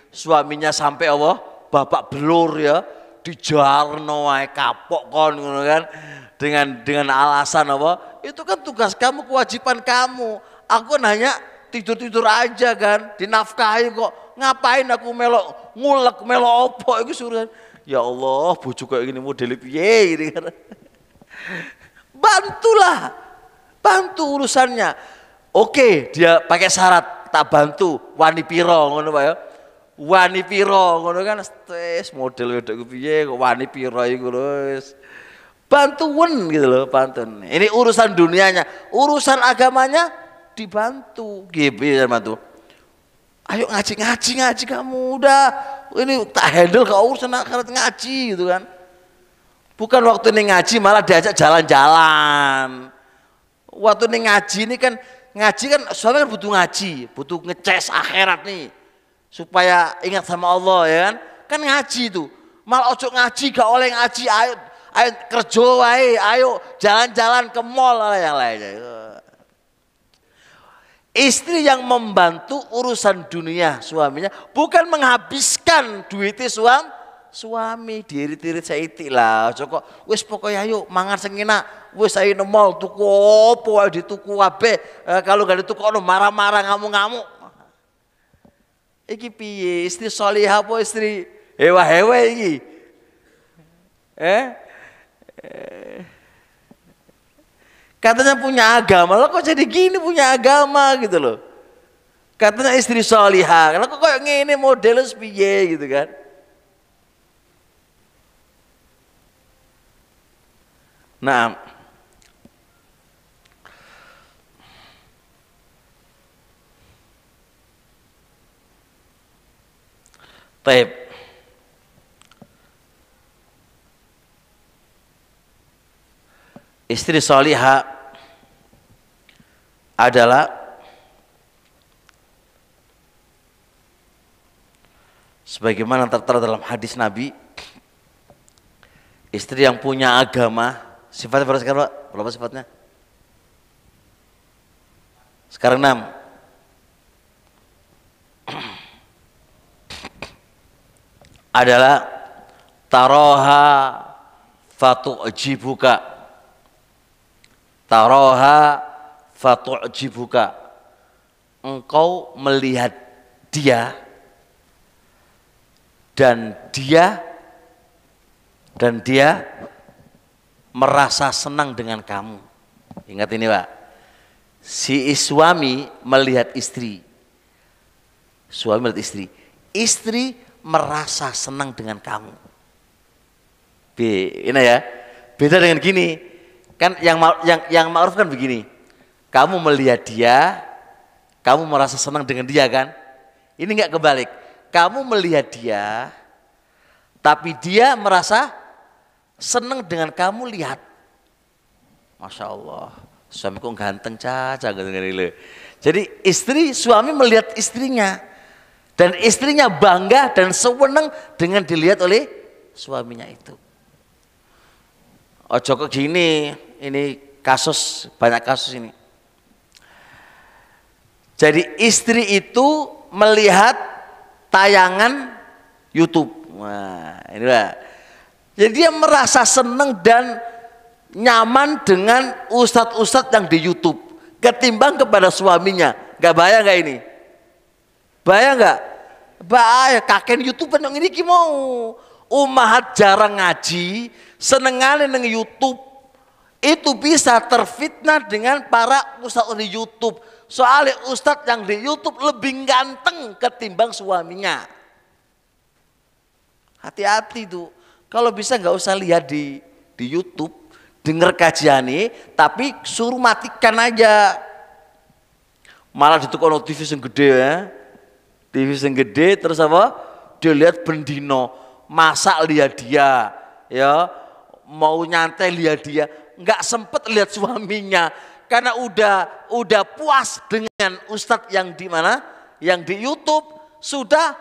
suaminya sampai apa? Bapak belur ya, dijarno ae kapok kon ngono kan. Dengan alasan apa? Itu kan tugas kamu, kewajiban kamu. Aku nanya tidur-tidur aja kan, dinafkahi kok. Ngapain aku melok ngulek, melok opo iku suruh. Ya Allah, bojo kayak gini model piye gitu kan. Bantulah. Bantu urusannya. Oke, dia pakai syarat tak bantu wani piro ngono Pak ya. Wani piro ngono kan wis model wedok piye kok wani piro iku lho wis. Bantuan gitu loh, pantun. Ini urusan dunianya, urusan agamanya dibantu. Gitu bantu. Ayo ngaji kamu udah. Ini tak handle ke urusan akhirat ngaji gitu kan. Bukan waktu ini ngaji malah diajak jalan-jalan. Waktu ini ngaji ini kan soalnya kan butuh ngaji, butuh ngeces akhirat nih. Supaya ingat sama Allah ya kan. Kan ngaji itu. Malah ojo ngaji gak oleh ngaji, ayo kerja wae, ayo jalan-jalan ke mall yang lainnya. Istri yang membantu urusan dunia suaminya, bukan menghabiskan duitnya suami diirit-irit saiti lah. Joko wis pokoknya ayo mangan sing enak, wis ayo nang mall tuku opo ae dituku kabeh. Kalau gak dituku ono marah-marah ngamuk-ngamuk. Iki piye? Istri solihah apa istri hewa-hewa iki? Katanya punya agama, lo kok jadi gini punya agama gitu loh. Katanya istri solihah, lo kok kayak gini modelnya sepiye gitu kan. Nah, taib. Istri solihah adalah sebagaimana tertera dalam hadis Nabi, istri yang punya agama. Sifatnya berapa sekarang Pak? Berapa sifatnya? Sekarang 6. Adalah Taroha fatu'jibuka. Taroha fatu'jibuka. Engkau melihat dia dan dia merasa senang dengan kamu. Ingat ini Pak, si suami melihat istri, istri merasa senang dengan kamu. Ini ya, beda dengan gini, kan yang ma'ruf kan begini, kamu melihat dia, kamu merasa senang dengan dia kan? Ini enggak kebalik, kamu melihat dia, tapi dia merasa senang dengan kamu lihat. Masya Allah, suamiku ganteng caca gitu. Jadi suami melihat istrinya, dan istrinya bangga dan senang dengan dilihat oleh suaminya itu. Ojo kok gini, ini kasus, banyak kasus ini. Jadi istri itu melihat tayangan YouTube. Wah, ini Pak. Jadi dia merasa senang dan nyaman dengan ustadz-ustadz yang di YouTube ketimbang kepada suaminya. Gak bahaya gak ini? Bahaya gak? Bahaya, kakek YouTube yang ini mau. Umahat jarang ngaji, senengane neng YouTube, itu bisa terfitnah dengan para ustadz di YouTube. Soalnya ustadz yang di YouTube lebih ganteng ketimbang suaminya. Hati-hati tuh. Kalau bisa nggak usah lihat di YouTube, dengar kajian ini, tapi suruh matikan aja. Malah ditukono TV yang gede ya, TV yang gede terus apa? Dilihat bendino. Masak lihat dia, ya mau nyantai lihat dia, nggak sempet lihat suaminya karena udah puas dengan ustadz yang di mana, yang di YouTube sudah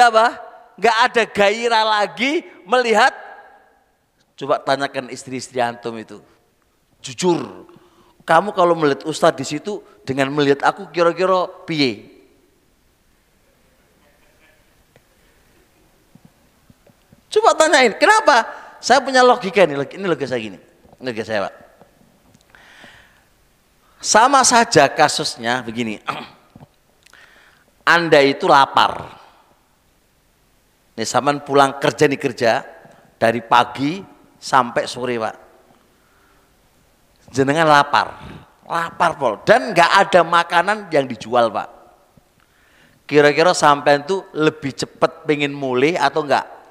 apa? Nggak ada gairah lagi melihat. Coba tanyakan istri-istri antum itu, jujur, kamu kalau melihat ustadz di situ dengan melihat aku kira-kira piye? Coba tanyain, kenapa? Saya punya logika ini logika saya gini, logika saya Pak. Sama saja kasusnya begini, Anda itu lapar, nih sampean pulang kerja dari pagi sampai sore Pak, jenengan lapar Pol, dan nggak ada makanan yang dijual Pak. Kira-kira sampean tuh lebih cepat pengen mulai atau enggak?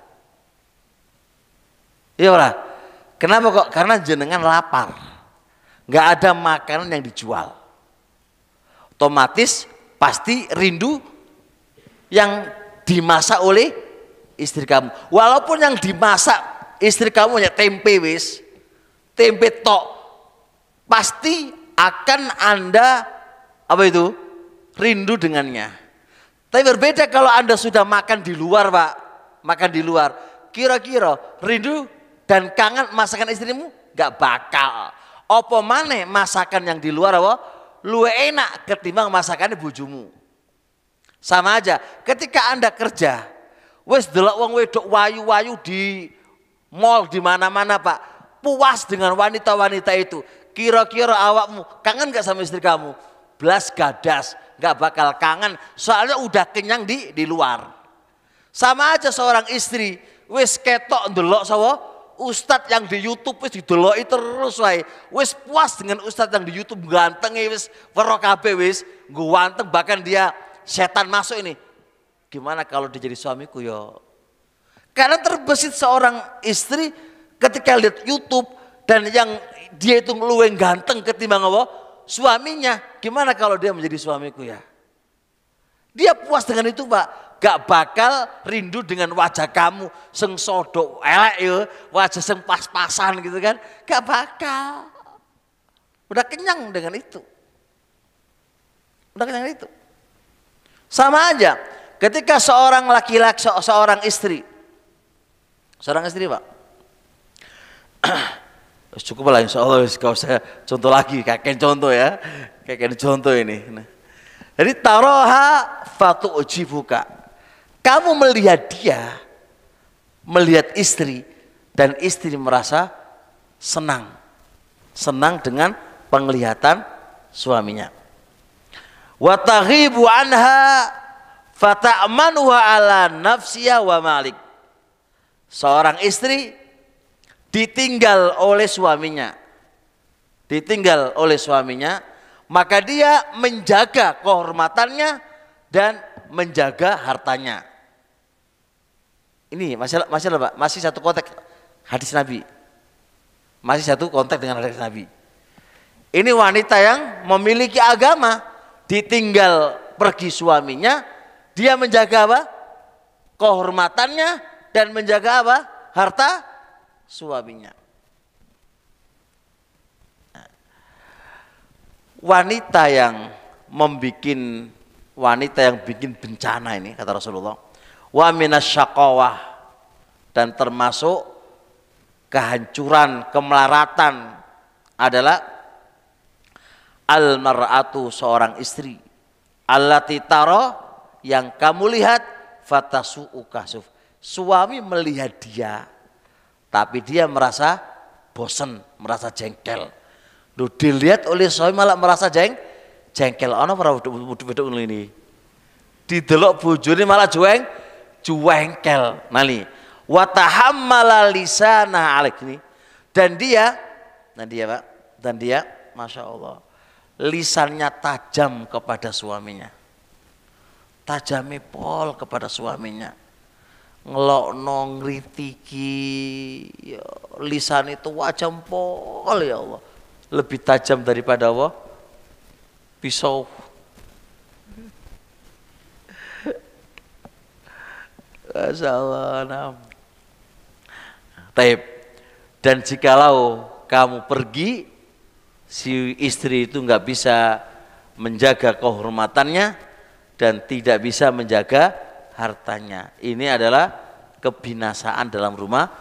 Iya lah. Kenapa kok? Karena jenengan lapar, nggak ada makanan yang dijual. Otomatis pasti rindu yang dimasak oleh istri kamu. Walaupun yang dimasak istri kamu ya tempe tempe tok, pasti akan Anda apa itu? Rindu dengannya. Tapi berbeda kalau Anda sudah makan di luar Pak, makan di luar, kira-kira rindu dan kangen masakan istrimu? Gak bakal. Apa maneh masakan yang di luar apa? Luwe enak ketimbang masakannya bojomu. Sama aja, ketika Anda kerja, wes delok wong wedok wayu-wayu di mall di mana-mana Pak, puas dengan wanita-wanita itu. Kira-kira awakmu kangen gak sama istri kamu? Blas gadas, gak bakal kangen, soalnya udah kenyang di luar. Sama aja seorang istri, wes ketok ndelok sawo ustadz yang di YouTube wis dideloki terus wae. Wis puas dengan ustadz yang di YouTube ganteng wis weruh kabeh wis ganteng, bahkan dia setan masuk ini. Gimana kalau dia jadi suamiku yo? Karena terbesit seorang istri ketika lihat YouTube dan yang dia itu luwih ganteng ketimbang apa? Suaminya. Gimana kalau dia menjadi suamiku ya? Dia puas dengan itu Pak. Gak bakal rindu dengan wajah kamu sing sodok elek ya, wajah sing pas-pasan gitu kan. Gak bakal. Udah kenyang dengan itu. Udah kenyang itu. Sama aja ketika seorang laki-laki, seorang istri Pak. Cukup lah insya Allah, kalau saya contoh lagi, kakek contoh ya. Kakek contoh ini. Nah. Jadi taroha fatu'jibuka. Kamu melihat dia melihat istri dan istri merasa senang dengan penglihatan suaminya. Wa taghibu anha fata'manuha ala nafsiha wa malik. Seorang istri ditinggal oleh suaminya, maka dia menjaga kehormatannya dan menjaga hartanya. Ini masih satu konteks hadis Nabi. Masih satu konteks dengan hadis Nabi. Ini wanita yang memiliki agama, ditinggal pergi suaminya, dia menjaga apa? Kehormatannya dan menjaga apa? Harta suaminya. Wanita yang bikin bencana ini, kata Rasulullah, wa minasyaqawah, dan termasuk kehancuran, kemelaratan adalah al-mar'atu, seorang istri, allati tara, yang kamu lihat, fatasu'uka, suami melihat dia tapi dia merasa bosan, merasa jengkel. Dilihat oleh suami malah merasa jengkel. Ana ora wedhuk ini. Didelok bojone malah jengkel. Nali. Wa tahammala lisana alik ini. Dan dia Masya Allah, lisannya tajam kepada suaminya. Tajame pol kepada suaminya. Ngelokno, ngritiki, ya, lisan itu tajam pol, ya Allah. Lebih tajam daripada apa? Pisau. Masya Allah. Taib. Dan jikalau kamu pergi, si istri itu nggak bisa menjaga kehormatannya dan tidak bisa menjaga hartanya. Ini adalah kebinasaan dalam rumah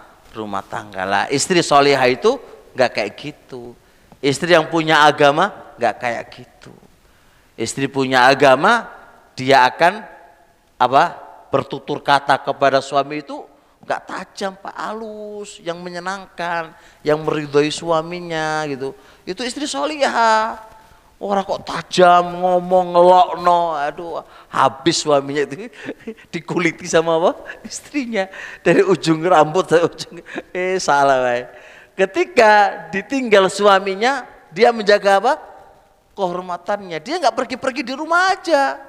tangga. Lah, istri solihah itu nggak kayak gitu. Istri yang punya agama nggak kayak gitu. Istri punya agama, dia akan bertutur kata kepada suami itu nggak tajam, Pak, halus, yang menyenangkan, yang meridhoi suaminya gitu. Itu istri solihah. Orang kok tajam, ngomong, ngelokno, aduh, habis suaminya itu dikuliti sama istrinya dari ujung rambut sampai ujung, salah, Pak. Ketika ditinggal suaminya, dia menjaga kehormatannya. Dia nggak pergi-pergi di rumah aja.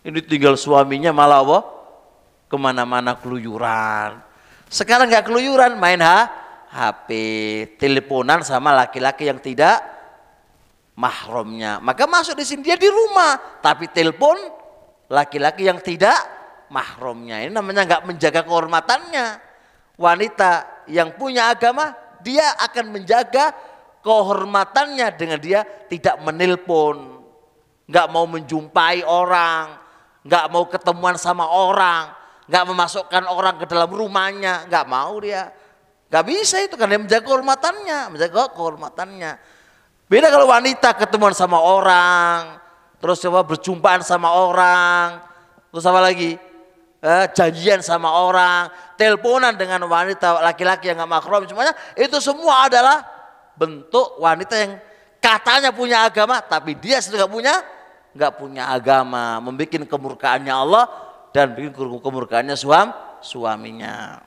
Ini tinggal suaminya malah kemana-mana keluyuran. Sekarang nggak keluyuran, main HP, teleponan sama laki-laki yang tidak mahramnya. Maka masuk di sini, dia di rumah tapi telepon laki-laki yang tidak mahramnya. Ini namanya nggak menjaga kehormatannya. Wanita yang punya agama, dia akan menjaga kehormatannya dengan dia tidak menelpon, nggak mau menjumpai orang, nggak mau ketemuan sama orang, nggak memasukkan orang ke dalam rumahnya, nggak mau dia. Nggak bisa itu karena dia menjaga kehormatannya. Beda kalau wanita ketemuan sama orang, terus berjumpaan sama orang, terus apa lagi? Janjian sama orang, teleponan dengan wanita laki-laki yang nggak mahram, semuanya itu semua adalah bentuk wanita yang katanya punya agama tapi dia sudah nggak punya agama, membuat kemurkaannya Allah dan bikin kemurkaannya suaminya.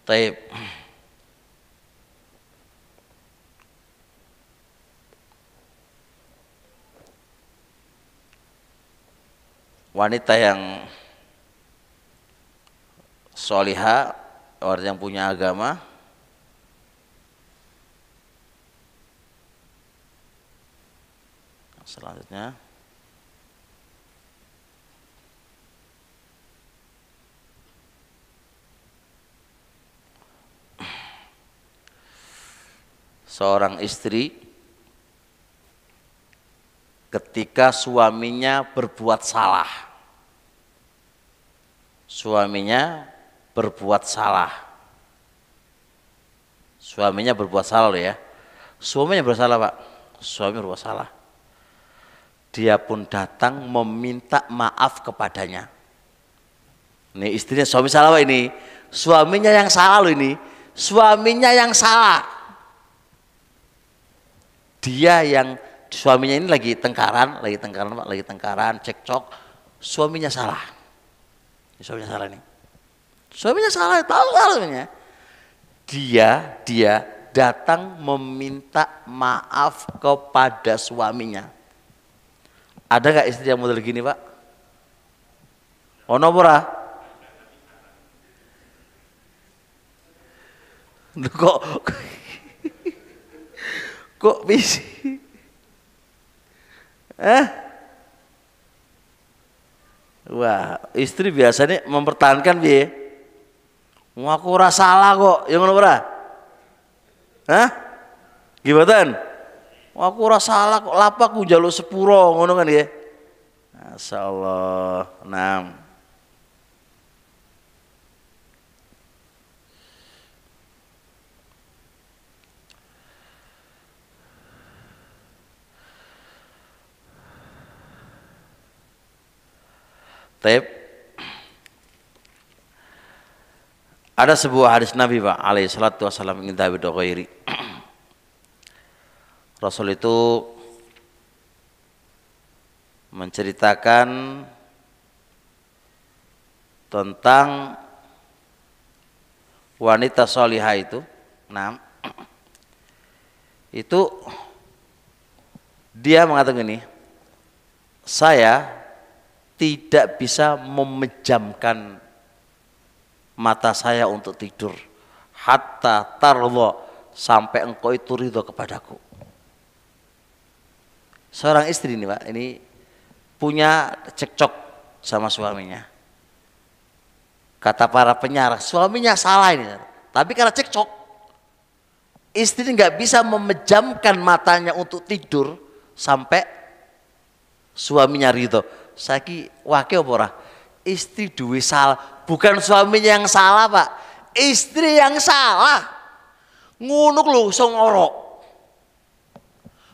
Taib. Wanita yang solihah, orang yang punya agama, selanjutnya seorang istri ketika suaminya berbuat salah. suaminya berbuat salah. Suaminya berbuat salah loh ya. Suaminya bersalah Pak. Suami berbuat salah. Dia pun datang meminta maaf kepadanya. Ini istrinya suami salah Pak ini. Suaminya yang salah loh ini. Suaminya yang salah. Dia yang suaminya ini lagi tengkaran Pak, lagi tengkaran, cekcok. Suaminya salah. Suaminya salah nih. Suaminya salah, tahu salahnya. Dia datang meminta maaf kepada suaminya. Ada nggak istri yang model gini Pak? Ono ora? Kok bisa? Wah, istri biasanya mempertahankan piye? Aku ora salah kok, ya ngono ora? Hah? Gimana? Aku ora salah kok, lapaku njaluk sepuro ngono kan ya? Masyaallah. Nah. Taib. Ada sebuah hadis Nabi Pak alaihi salatu wasallam ingin Dawi Ghairi. Rasul itu menceritakan tentang wanita solihah itu. Nah, itu dia mengatakan gini, saya tidak bisa memejamkan mata saya untuk tidur hatta tarlo, sampai engkau itu ridho kepadaku. Seorang istri ini Pak, ini punya cekcok sama suaminya. Kata para penyarah, suaminya salah ini, tapi karena cekcok, istri nggak bisa memejamkan matanya untuk tidur sampai suaminya ridho. Saiki wake apa ora? Istri duwe salah, bukan suaminya yang salah Pak. Istri yang salah. Ngono lho iso ngorok.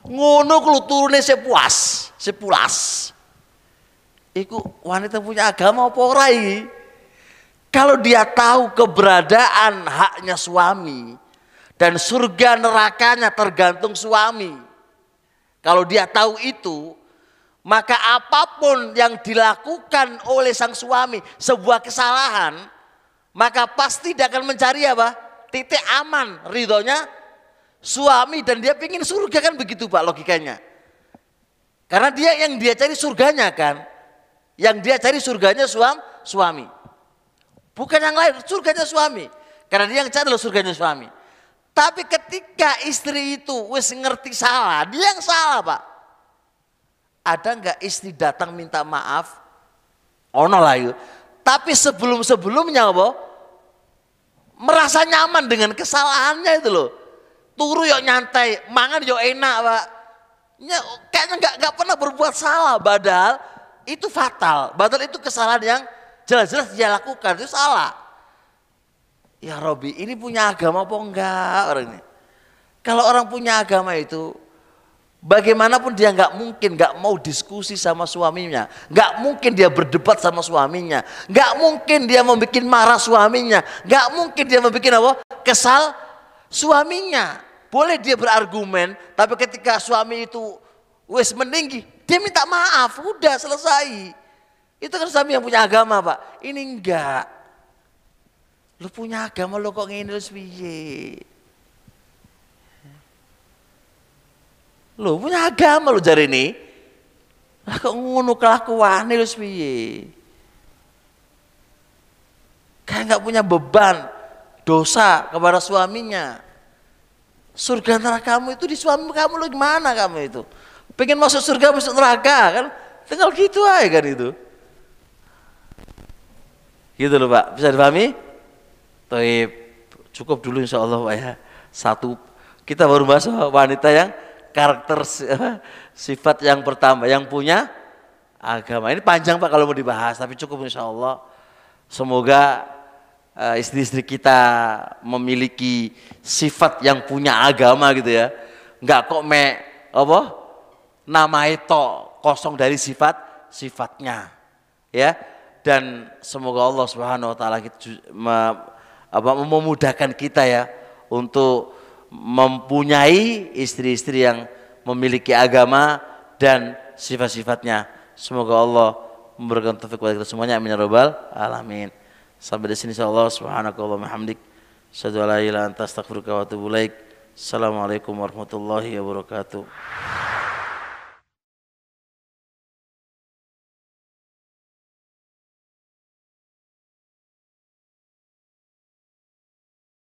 Ngono lho turune sepuas, sepulas. Iku wanita punya agama apa ora iki? Kalau dia tahu keberadaan haknya suami dan surga nerakanya tergantung suami. Kalau dia tahu itu, maka apapun yang dilakukan oleh sang suami sebuah kesalahan, maka pasti dia akan mencari apa? Titik aman, ridhonya suami, dan dia ingin surga kan begitu Pak logikanya. Karena yang dia cari surganya kan, yang dia cari surganya suami, bukan yang lain, surganya suami. Karena dia yang cari loh surganya suami. Tapi ketika istri itu wis ngerti salah, dia yang salah Pak. Ada nggak istri datang minta maaf? Ono lah yuk. Tapi sebelumnya apa? Merasa nyaman dengan kesalahannya itu loh. Turu yuk nyantai, mangan yuk enak Pak. Kayaknya nggak pernah berbuat salah, padahal itu fatal. Padahal itu kesalahan yang jelas-jelas dia lakukan, itu salah. Ya Robi, ini punya agama apa enggak orang ini? Kalau orang punya agama itu, bagaimanapun dia nggak mungkin nggak mau diskusi sama suaminya, nggak mungkin dia berdebat sama suaminya, nggak mungkin dia membuat marah suaminya, nggak mungkin dia membuat apa? Kesal suaminya. Boleh dia berargumen, tapi ketika suami itu wes meninggi, dia minta maaf, udah selesai. Itu kan suami yang punya agama Pak. Ini enggak. Lu punya agama lu kok ngene lu piye? Lho punya agama lu jari ini. Lah kok ngono kelakuane lu piye? Kayak nggak punya beban dosa kepada suaminya. Surga neraka kamu itu di suami kamu, lu gimana kamu itu? Pengen masuk surga masuk neraka kan? Tinggal gitu aja kan itu. Gitu loh Pak, bisa dipahami? Tapi cukup dulu insya Allah Pak ya. Satu, kita baru bahas wanita yang karakter sifat yang pertama yang punya agama. Ini panjang Pak kalau mau dibahas, tapi cukup insya Allah. Semoga istri-istri kita memiliki sifat yang punya agama gitu ya. Enggak kok nama itu kosong dari sifatnya ya. Dan semoga Allah Subhanahu wa taala memudahkan kita ya untuk mempunyai istri-istri yang memiliki agama dan sifat-sifatnya. Semoga Allah memberikan taufik kepada kita semuanya, amin ya rabbal alamin. Sampai di sini insyaallah, subhanakallahumma hamdik, asyhadu an la ilaha illa anta astaghfiruka wa atubu ilaik. Assalamualaikum warahmatullahi wabarakatuh.